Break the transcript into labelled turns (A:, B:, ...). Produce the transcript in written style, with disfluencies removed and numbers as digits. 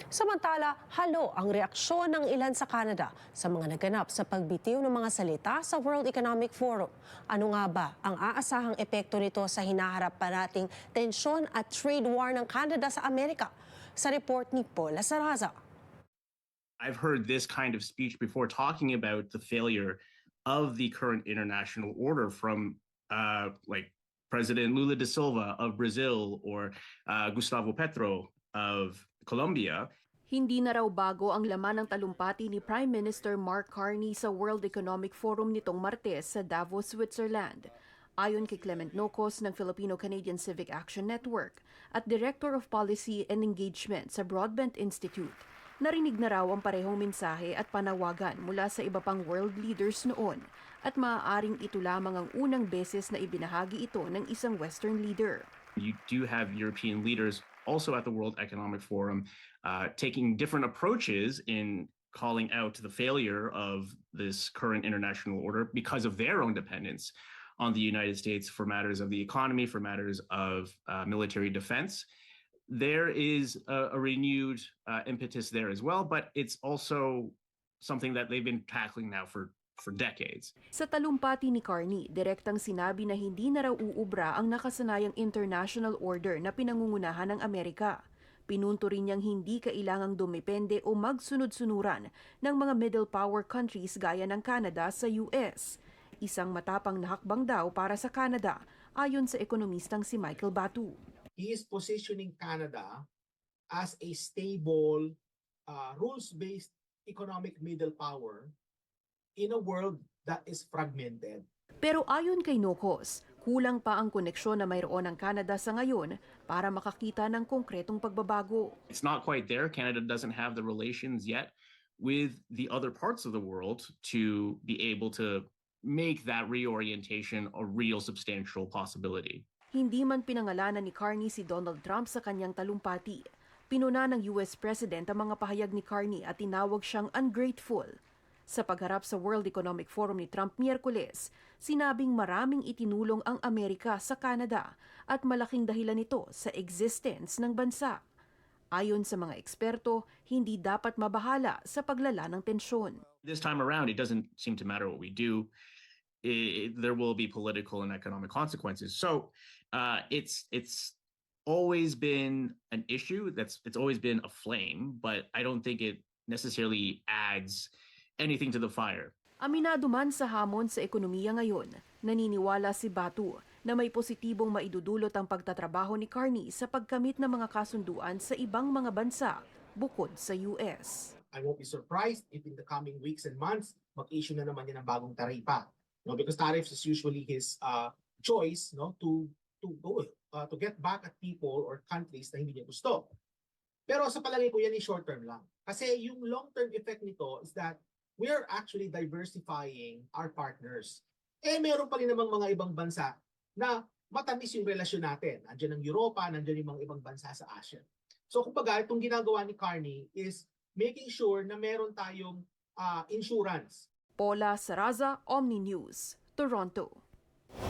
A: Samantala, halo ang reaksyon ng ilan sa Canada sa mga naganap sa pagbitiw ng mga salita sa World Economic Forum. Ano nga ba ang aasahang epekto nito sa hinaharap pa nating tensyon at trade war ng Canada sa Amerika? Sa report ni Paula Saraza.
B: I've heard this kind of speech before talking about the failure of the current international order from like President Lula da Silva of Brazil or Gustavo Petro of Colombia.
C: Hindi na raw bago ang laman ng talumpati ni Prime Minister Mark Carney sa World Economic Forum nitong Martes sa Davos, Switzerland. Ayon kay Clement Nocos ng Filipino-Canadian Civic Action Network at Director of Policy and Engagement sa Broadbent Institute, narinig na raw ang parehong mensahe at panawagan mula sa iba pang world leaders noon at maaaring ito lamang ang unang beses na ibinahagi ito ng isang Western leader.
B: You do have European leaders also at the World Economic Forum taking different approaches in calling out the failure of this current international order because of their own dependence on the United States for matters of the economy, for matters of military defense. There is a renewed impetus there as well, but it's also something that they've been tackling now for decades.
C: Sa talumpati ni Carney, direktang sinabi na hindi na raw uubra ang nakasanayang international order na pinangungunahan ng Amerika. Pinunto rin niyang hindi kailangang dumepende o magsunod-sunuran ng mga middle power countries gaya ng Canada sa US. Isang matapang na hakbang daw para sa Canada, ayon sa ekonomistang si Michael Batu.
D: He is positioning Canada as a stable, rules-based economic middle power in a world that is fragmented.
C: Pero ayon kay Nocos, kulang pa ang koneksyon na mayroon ng Canada sa ngayon para makakita ng konkretong pagbabago.
B: It's not quite there. Canada doesn't have the relations yet with the other parts of the world to be able to make that reorientation a real substantial possibility.
C: Hindi man pinangalanan ni Carney si Donald Trump sa kanyang talumpati. Pinuna ng US President ang mga pahayag ni Carney at tinawag siyang ungrateful. Sa pagharap sa World Economic Forum ni Trump Miyerkules, sinabing maraming itinulong ang Amerika sa Canada at malaking dahilan nito sa existence ng bansa. Ayon sa mga eksperto, hindi dapat mabahala sa paglala ng tensyon.
B: This time around, it doesn't seem to matter what we do. There will be political and economic consequences. So it's always been an issue. It's always been a flame, but I don't think it necessarily adds anything to the fire.
C: Aminado man sa hamon sa ekonomiya ngayon, naniniwala si Batu na may positibong maidudulot ang pagtatrabaho ni Carney sa pagkamit ng mga kasunduan sa ibang mga bansa bukod sa US.
D: I won't be surprised if in the coming weeks and months, mag-issue na naman yan ng bagong taripa. No, because tariffs is usually his choice, no, to get back at people or countries na hindi niya gusto. Pero sa palagay ko yan is short term lang. Kasi yung long term effect nito is that we are actually diversifying our partners. Meron pa rin namang mga ibang bansa na matamis yung relasyon natin. Nandiyan ang Europa, nandiyan yung mga ibang bansa sa Asia. So kumbaga, itong ginagawa ni Carney is making sure na meron tayong insurance.
C: Paula Saraza, Omni News, Toronto.